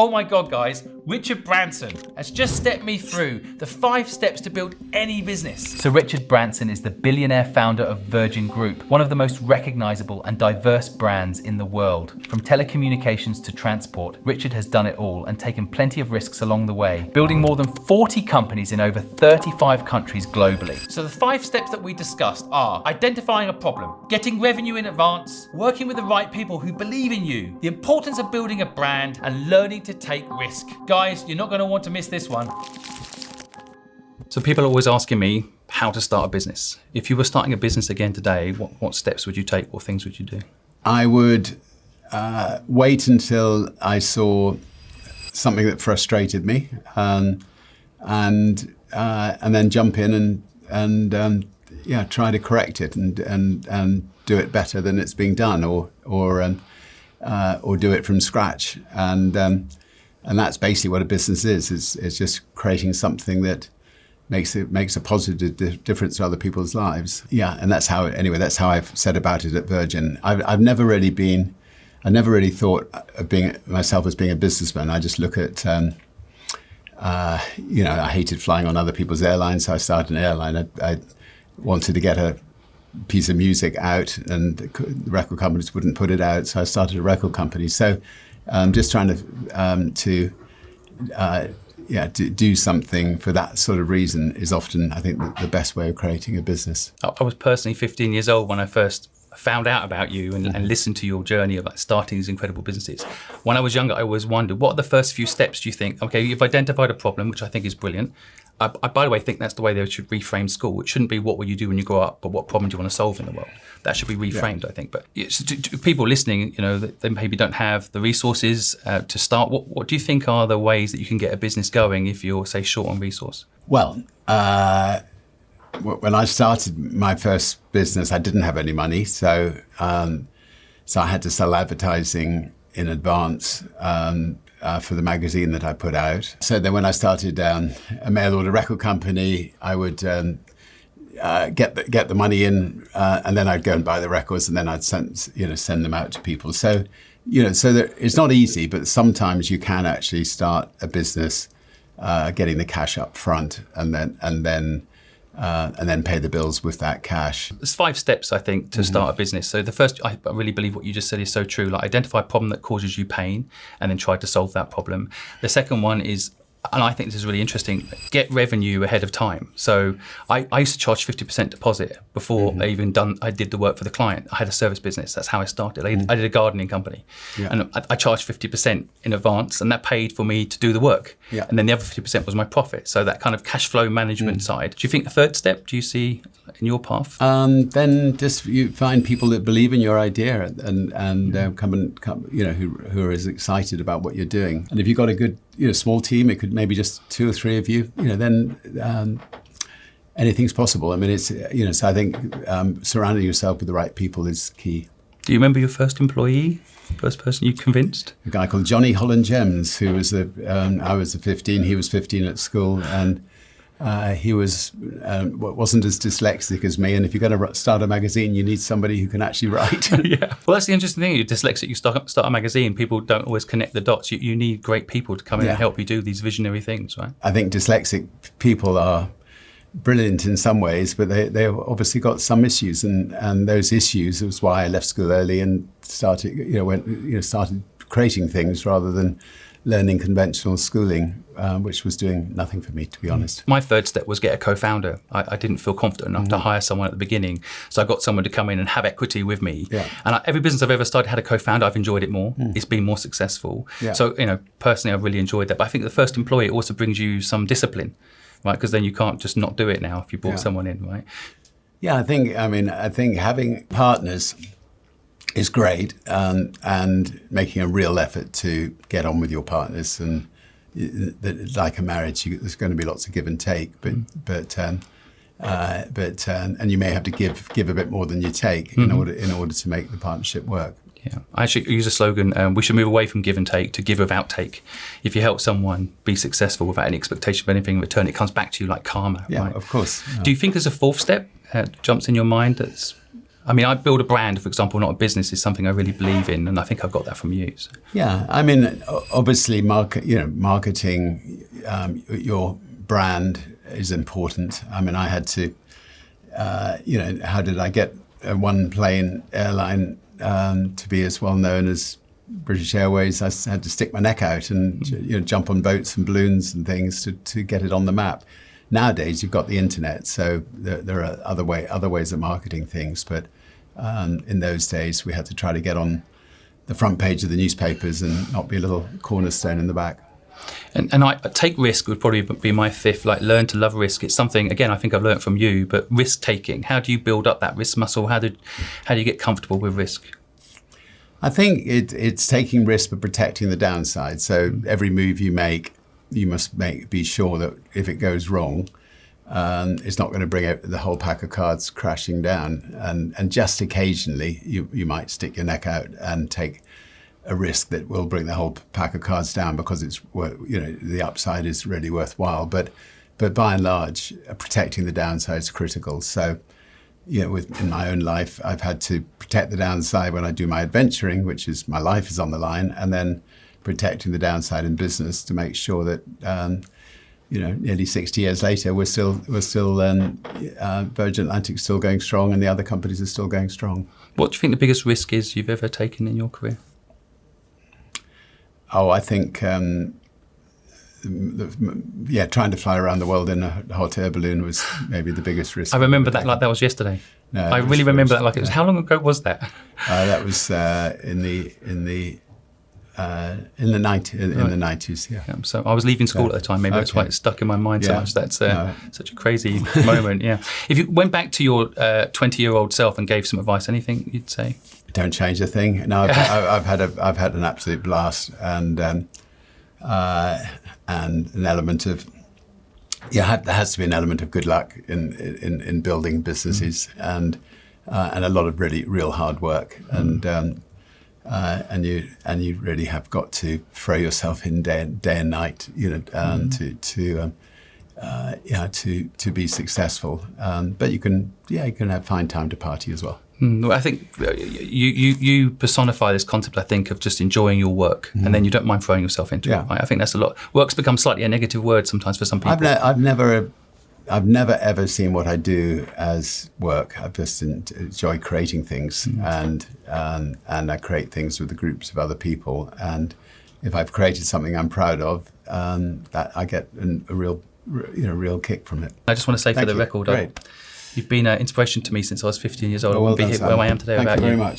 Oh my God, guys, Richard Branson has just stepped me through the 5 steps to build any business. So Richard Branson is the billionaire founder of Virgin Group, one of the most recognizable and diverse brands in the world. From telecommunications to transport, Richard has done it all and taken plenty of risks along the way, building more than 40 companies in over 35 countries globally. So the 5 steps that we discussed are identifying a problem, getting revenue in advance, working with the right people who believe in you, the importance of building a brand, and learning to take risk. Guys, you're not going to want to miss this one. So people are always asking me how to start a business. If you were starting a business again today, what steps would you take? What things would you do? I would wait until I saw something that frustrated me, and then jump in and try to correct it and do it better than it's being done, or do it from scratch. And that's basically what a business is. It's just creating something that makes a positive difference to other people's lives. Yeah, and that's how I've said about it at Virgin. I've never really thought of myself as being a businessman. I just look at, I hated flying on other people's airlines, so I started an airline. I wanted to get a piece of music out, and the record companies wouldn't put it out, so I started a record company. So just trying to do something for that sort of reason is often, I think, the best way of creating a business. I was personally 15 years old when I first found out about you and listened to your journey of starting these incredible businesses. When I was younger, I always wondered, what are the first few steps do you think? Okay, you've identified a problem, which I think is brilliant. I, by the way, think that's the way they should reframe school. It shouldn't be what will you do when you grow up, but what problem do you want to solve in the world? That should be reframed, I think. But to people listening, they maybe don't have the resources to start. What do you think are the ways that you can get a business going if you're, say, short on resource? Well, when I started my first business, I didn't have any money, so I had to sell advertising in advance for the magazine that I put out. So then when I started a mail order record company, I would get the money in, and then I'd go and buy the records, and then I'd send them out to people. So that it's not easy, but sometimes you can actually start a business getting the cash up front, and then pay the bills with that cash. There's 5 steps, I think, to start a business. So the first, I really believe what you just said is so true. Like, identify a problem that causes you pain and then try to solve that problem. The second one is, and I think this is really interesting, get revenue ahead of time. So I used to charge 50% deposit before I did the work for the client. I had a service business. That's how I started. I did a gardening company. Yeah. And I charged 50% in advance, and that paid for me to do the work. Yeah. And then the other 50% was my profit. So that kind of cash flow management side. Do you think the third step, do you see in your path? Then just you find people that believe in your idea and come who are as excited about what you're doing. And if you've got a good small team, it could maybe just 2 or 3 of you, then anything's possible. I mean, it's, so I think surrounding yourself with the right people is key. Do you remember your first employee, first person you convinced? A guy called Johnny Holland-Jems, who was I was 15, he was 15 at school, and he wasn't as dyslexic as me. And if you're going to start a magazine, you need somebody who can actually write. Yeah. Well, that's the interesting thing. You're dyslexic, you start a magazine, people don't always connect the dots. You need great people to come in and help you do these visionary things, right? I think dyslexic people are brilliant in some ways, but they've obviously got some issues. And those issues was why I left school early and started creating things rather than learning conventional schooling, which was doing nothing for me, to be honest. My third step was get a co-founder. I didn't feel confident enough to hire someone at the beginning. So I got someone to come in and have equity with me. Yeah. And every business I've ever started had a co-founder. I've enjoyed it more. It's been more successful. Yeah. So, personally, I've really enjoyed that. But I think the first employee also brings you some discipline, right? Because then you can't just not do it now if you brought someone in, right? Yeah, I think having partners is great, and making a real effort to get on with your partners, and like a marriage, there's going to be lots of give and take, but you may have to give a bit more than you take in order to make the partnership work. Yeah, I actually use a slogan, we should move away from give and take to give without take. If you help someone be successful without any expectation of anything in return, it comes back to you like karma. Yeah, right? Of course. Yeah. Do you think there's a fourth step that jumps in your mind that's I mean, I build a brand, for example, not a business, is something I really believe in, and I think I've got that from you. So. Yeah, I mean, obviously, marketing your brand is important. I mean, I had to, how did I get a one-plane airline to be as well known as British Airways? I had to stick my neck out and jump on boats and balloons and things to get it on the map. Nowadays, you've got the internet, so there are other ways of marketing things. But in those days, we had to try to get on the front page of the newspapers and not be a little cornerstone in the back. And I take risk would probably be my fifth, like learn to love risk. It's something, again, I think I've learned from you, but risk taking, how do you build up that risk muscle? How do you get comfortable with risk? I think it's taking risk but protecting the downside. So every move you make, you must be sure that if it goes wrong, it's not going to bring out the whole pack of cards crashing down. And just occasionally, you might stick your neck out and take a risk that will bring the whole pack of cards down because it's the upside is really worthwhile. But by and large, protecting the downside is critical. So, in my own life, I've had to protect the downside when I do my adventuring, which is my life is on the line, and then protecting the downside in business to make sure that nearly 60 years later we're still Virgin Atlantic's still going strong and the other companies are still going strong. What do you think the biggest risk is you've ever taken in your career? Oh, I think trying to fly around the world in a hot air balloon was maybe the biggest risk. I remember that like that was yesterday. No, I really remember that like it was. How long ago was that? That was in the 90s. Yeah. So I was leaving school at the time. Maybe that's why it's stuck in my mind so much. That's such a crazy moment. Yeah. If you went back to your 20-year-old self and gave some advice, anything you'd say? Don't change a thing. No, I've had an absolute blast, and an element of there has to be an element of good luck in building businesses, and a lot of really real hard work, and you really have got to throw yourself in day and night, to be successful. But you can find time to party as well. I think you personify this concept, I think, of just enjoying your work, and then you don't mind throwing yourself into it. Right? I think that's a lot. Work's become slightly a negative word sometimes for some people. I've never ever seen what I do as work. I just enjoy creating things, and I create things with the groups of other people. And if I've created something I'm proud of, that I get a real kick from it. I just want to say, for the record, you've been an inspiration to me since I was 15 years old. I wouldn't be here where I am today without you. Thank you very much.